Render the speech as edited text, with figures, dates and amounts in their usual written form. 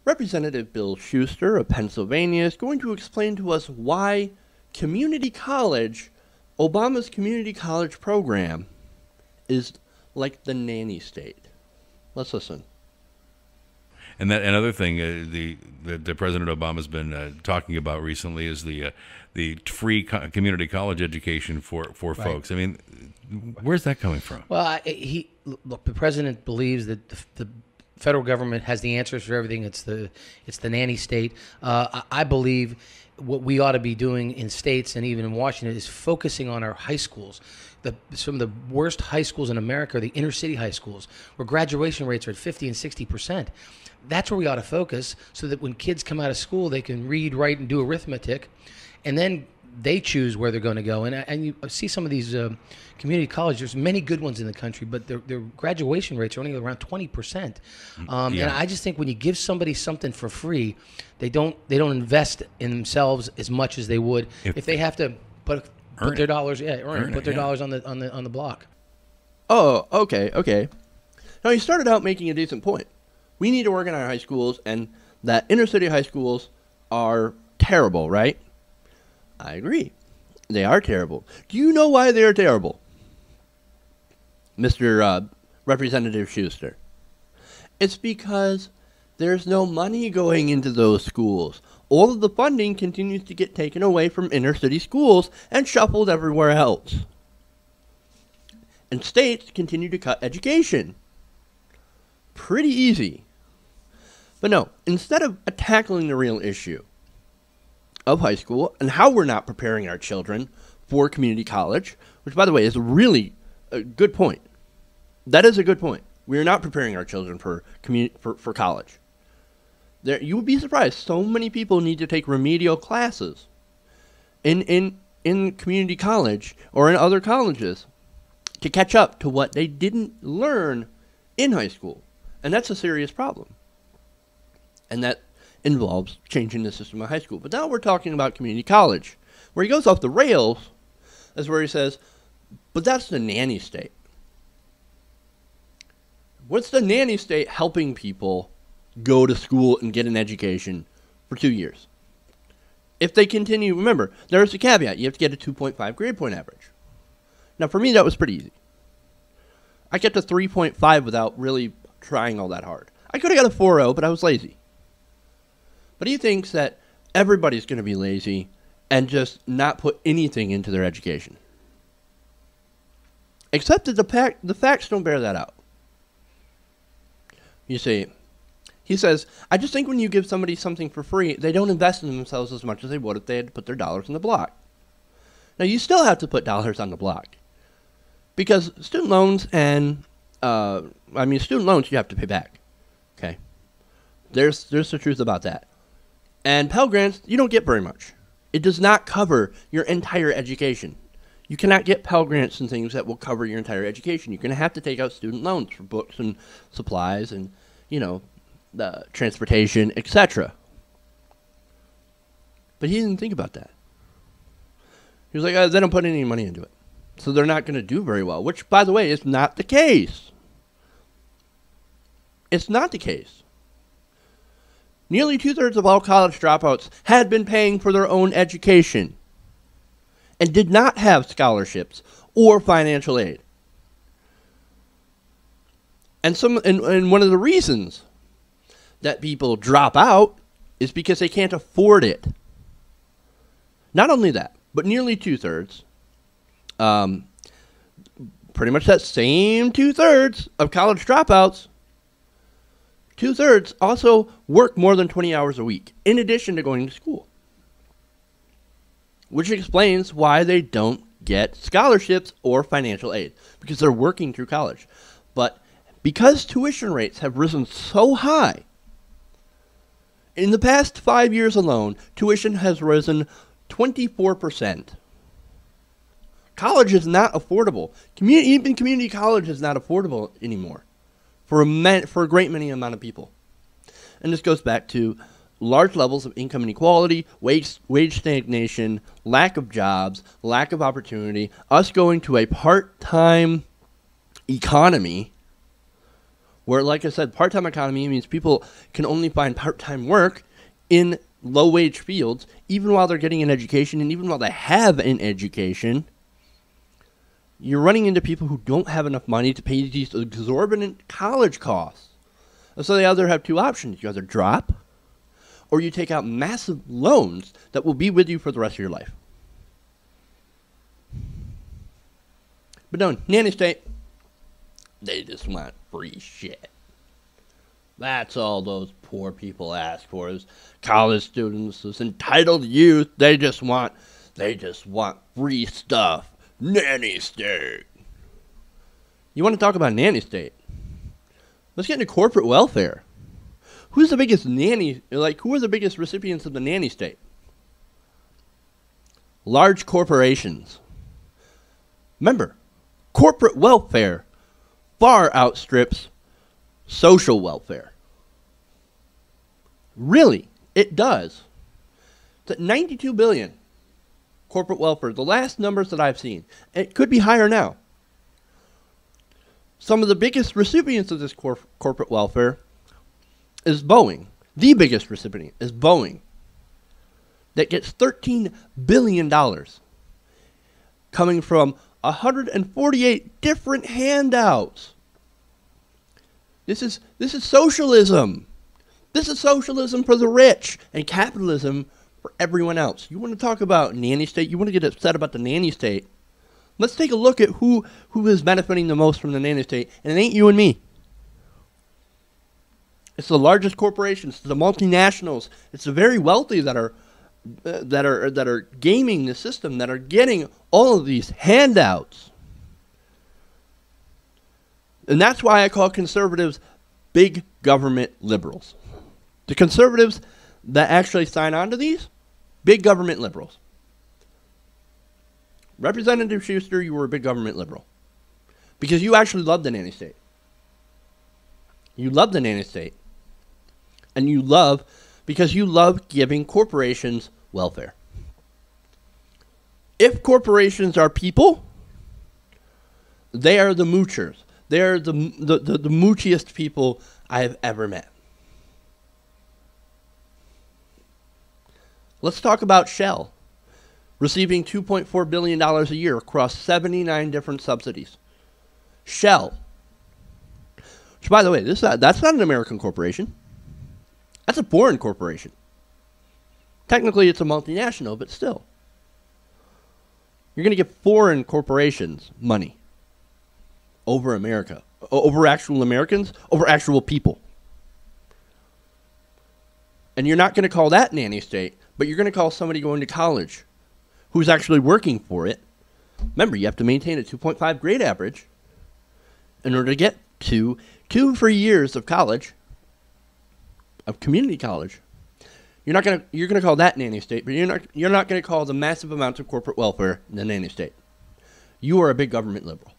Representative Bill Shuster of Pennsylvania is going to explain to us why community college, Obama's community college program, is like the nanny state. Let's listen. And another thing that President Obama's been talking about recently is the free community college education for right. folks. I mean, where's that coming from? Well, look, the president believes that the federal government has the answers for everything. It's the nanny state. I believe what we ought to be doing in states and even in Washington is focusing on our high schools. Some of the worst high schools in America are the inner city high schools, where graduation rates are at 50 and 60%. That's where we ought to focus, so that when kids come out of school, they can read, write, and do arithmetic, and then they choose where they're going to go. And you see some of these community colleges. There's many good ones in the country, but their graduation rates are only around 20%. Yeah. And I just think when you give somebody something for free, they don't invest in themselves as much as they would if they have to put their dollars dollars on the block. Oh, okay. Now, you started out making a decent point. We need to work in our high schools, and that inner city high schools are terrible, right? I agree. They are terrible. Do you know why they are terrible, Mr. Representative Shuster? It's because there's no money going into those schools. All of the funding continues to get taken away from inner city schools and shuffled everywhere else. And states continue to cut education. Pretty easy. But no, instead of tackling the real issue of high school and how we're not preparing our children for community college, which, by the way, is really a good point. That is a good point. We are not preparing our children for college. You would be surprised. So many people need to take remedial classes in community college or in other colleges to catch up to what they didn't learn in high school. And that's a serious problem. And that involves changing the system of high school. But now we're talking about community college. Where he goes off the rails is where he says, but that's the nanny state. What's the nanny state helping people go to school and get an education for 2 years? If they continue, remember, there's a caveat. You have to get a 2.5 grade point average. Now, for me, that was pretty easy. I get to 3.5 without really trying all that hard. I could have got a 4.0, but I was lazy. But he thinks that everybody's going to be lazy and just not put anything into their education. Except that the facts don't bear that out. You see, he says, I just think when you give somebody something for free, they don't invest in themselves as much as they would if they had to put their dollars on the block. Now, you still have to put dollars on the block. Because student loans and, student loans you have to pay back. Okay? There's the truth about that. And Pell Grants, you don't get very much. It does not cover your entire education. You cannot get Pell Grants and things that will cover your entire education. You're going to have to take out student loans for books and supplies and, the transportation, etc. But he didn't think about that. He was like, they don't put any money into it. So they're not going to do very well, which, by the way, is not the case. It's not the case. Nearly 2/3 of all college dropouts had been paying for their own education and did not have scholarships or financial aid. And one of the reasons that people drop out is because they can't afford it. Not only that, but nearly 2/3, pretty much that same 2/3 of college dropouts, 2/3 also work more than 20 hours a week, in addition to going to school. Which explains why they don't get scholarships or financial aid, because they're working through college. But because tuition rates have risen so high, in the past 5 years alone, tuition has risen 24%. College is not affordable. Even community college is not affordable anymore for a great many amount of people. And this goes back to large levels of income inequality, wage stagnation, lack of jobs, lack of opportunity, us going to a part-time economy where, like I said, part-time economy means people can only find part-time work in low-wage fields, even while they're getting an education, and even while they have an education, you're running into people who don't have enough money to pay these exorbitant college costs. And so they either have two options. You either drop, or you take out massive loans that will be with you for the rest of your life. But no, Nanny State, they just want free shit. That's all those poor people ask for, is college students, this entitled youth. They just want free stuff. Nanny State. You want to talk about Nanny State? Let's get into corporate welfare. Who's the biggest nanny? Who are the biggest recipients of the Nanny State? Large corporations. Remember, corporate welfare far outstrips social welfare. Really, it does. It's at $92 billion. Corporate welfare, the last numbers that I've seen. It could be higher now. Some of the biggest recipients of this corporate welfare is Boeing. The biggest recipient is Boeing. That gets $13 billion coming from 148 different handouts. This is socialism. This is socialism for the rich and capitalism for everyone else. You want to talk about Nanny State? You want to get upset about the Nanny State? Let's take a look at who is benefiting the most from the Nanny State, and it ain't you and me. It's the largest corporations, the multinationals. It's the very wealthy that are gaming the system, that are getting all of these handouts. And that's why I call conservatives big government liberals. The conservatives that actually sign on to these, big government liberals. Representative Shuster, you were a big government liberal. Because you actually love the Nanny State. You love the Nanny State. And because you love giving corporations welfare. If corporations are people, they are the moochers. They are the moochiest people I have ever met. Let's talk about Shell, receiving $2.4 billion a year across 79 different subsidies. Shell, which, by the way, that's not an American corporation. That's a foreign corporation. Technically, it's a multinational, but still. You're going to give foreign corporations money over America, over actual Americans, over actual people. And you're not going to call that Nanny State, but you're going to call somebody going to college who's actually working for it. Remember, you have to maintain a 2.5 grade average in order to get to 2 free years of college, of community college. You're going to call that Nanny State, but you're not going to call the massive amounts of corporate welfare the Nanny State. You are a big government liberal.